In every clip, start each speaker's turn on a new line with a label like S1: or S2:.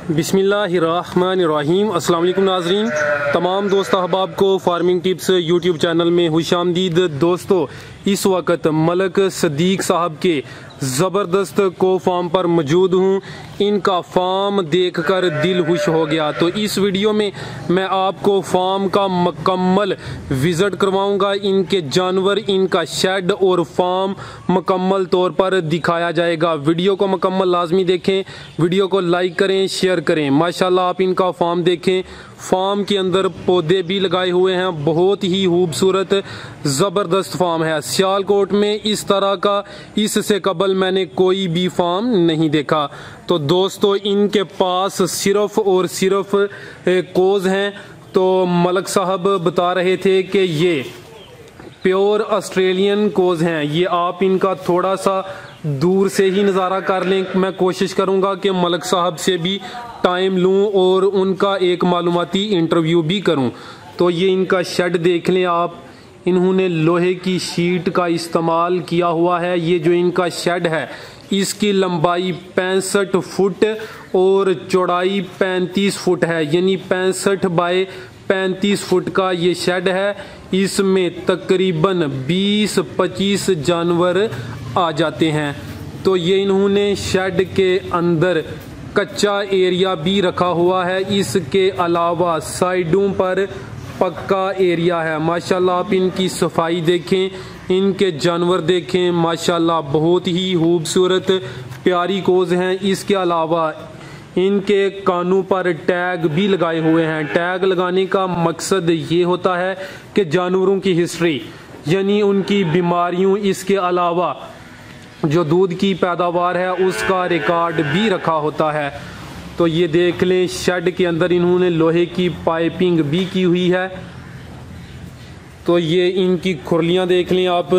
S1: बिस्मिल्लाहिर्रहमानिर्रहीम। अस्सलाम वालेकुम नाज़रीन, तमाम दोस्त अहबाब को फार्मिंग टिप्स यूट्यूब चैनल में खुशामदीद। दोस्तों, इस वक्त मलक सदीक साहब के ज़बरदस्त को फार्म पर मौजूद हूँ। इनका फार्म देखकर दिल खुश हो गया। तो इस वीडियो में मैं आपको फार्म का मुकम्मल विज़िट करवाऊँगा। इनके जानवर, इनका शेड और फार्म मुकम्मल तौर पर दिखाया जाएगा। वीडियो को मुकम्मल लाजमी देखें, वीडियो को लाइक करें, शेयर करें। माशाल्लाह आप इनका फार्म देखें। फार्म के अंदर पौधे भी लगाए हुए हैं, बहुत ही खूबसूरत ज़बरदस्त फार्म है। सियालकोट में इस तरह का इससे कबल मैंने कोई भी फार्म नहीं देखा। तो दोस्तों, इनके पास सिर्फ और सिर्फ कोज हैं। तो मलक साहब बता रहे थे कि ये प्योर ऑस्ट्रेलियन कोज हैं। ये आप इनका थोड़ा सा दूर से ही नज़ारा कर लें। मैं कोशिश करूंगा कि मलक साहब से भी टाइम लूं और उनका एक मालूमाती इंटरव्यू भी करूं। तो ये इनका शेड देख लें आप। इन्होंने लोहे की शीट का इस्तेमाल किया हुआ है। ये जो इनका शेड है, इसकी लंबाई 65 फुट और चौड़ाई 35 फुट है, यानी 65 बाय 35 फुट का ये शेड है। इसमें तकरीबन 20-25 जानवर आ जाते हैं। तो ये इन्होंने शेड के अंदर कच्चा एरिया भी रखा हुआ है। इसके अलावा साइडों पर पक्का एरिया है। माशाल्लाह आप इनकी सफाई देखें, इनके जानवर देखें। माशाल्लाह बहुत ही खूबसूरत प्यारी कोज हैं। इसके अलावा इनके कानों पर टैग भी लगाए हुए हैं। टैग लगाने का मकसद ये होता है कि जानवरों की हिस्ट्री, यानी उनकी बीमारियों, इसके अलावा जो दूध की पैदावार है उसका रिकॉर्ड भी रखा होता है। तो ये देख लें, शेड के अंदर इन्होंने लोहे की पाइपिंग भी की हुई है। तो ये इनकी खुरलियां देख लें आप।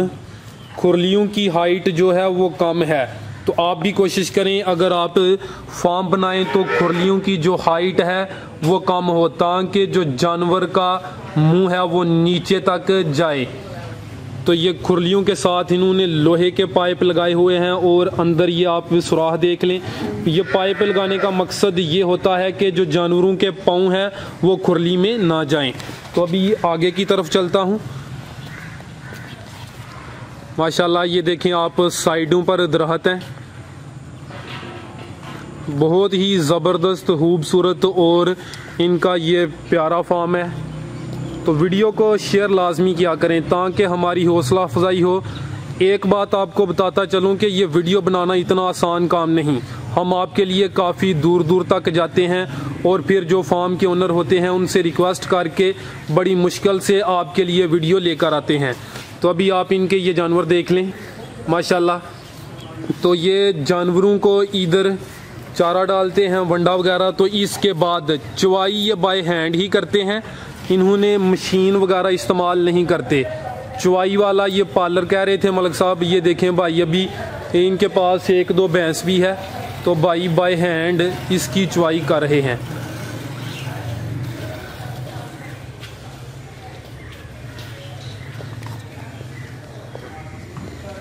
S1: खुरलियों की हाइट जो है वो कम है। तो आप भी कोशिश करें, अगर आप फार्म बनाएं तो खुरलियों की जो हाइट है वो कम हो, ताकि जो जानवर का मुंह है वो नीचे तक जाए। तो ये खुरलियों के साथ इन्होंने लोहे के पाइप लगाए हुए हैं और अंदर ये आप सुराख देख लें। ये पाइप लगाने का मकसद ये होता है कि जो जानवरों के पाँव हैं वो खुरली में ना जाएं। तो अभी आगे की तरफ चलता हूँ। माशाल्लाह ये देखें आप, साइडों पर दरख्त हैं, बहुत ही ज़बरदस्त खूबसूरत और इनका ये प्यारा फार्म है। तो वीडियो को शेयर लाजमी किया करें ताकि हमारी हौसला अफजाई हो। एक बात आपको बताता चलूं कि ये वीडियो बनाना इतना आसान काम नहीं। हम आपके लिए काफ़ी दूर दूर तक जाते हैं और फिर जो फार्म के ओनर होते हैं उनसे रिक्वेस्ट करके बड़ी मुश्किल से आपके लिए वीडियो लेकर आते हैं। तो अभी आप इनके ये जानवर देख लें माशाल्लाह। तो ये जानवरों को इधर चारा डालते हैं, वंडा वगैरह। तो इसके बाद चवाई ये बाय हैंड ही करते हैं। इन्होंने मशीन वगैरह इस्तेमाल नहीं करते। चवाई वाला ये पार्लर कह रहे थे मलक साहब। ये देखें भाई, अभी इनके पास 1-2 भैंस भी है। तो भाई बाय हैंड इसकी चवाई कर रहे हैं।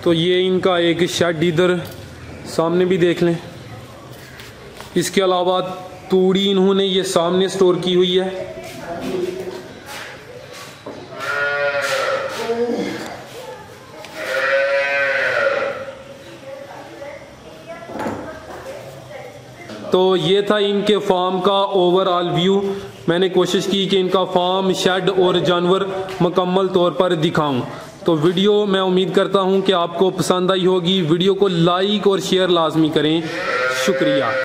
S1: तो ये इनका एक शेड इधर सामने भी देख लें। इसके अलावा तूड़ी इन्होंने ये सामने स्टोर की हुई है। तो ये था इनके फार्म का ओवरऑल व्यू। मैंने कोशिश की कि इनका फार्म, शेड और जानवर मुकम्मल तौर पर दिखाऊं। तो वीडियो मैं उम्मीद करता हूं कि आपको पसंद आई होगी। वीडियो को लाइक और शेयर लाजमी करें। शुक्रिया।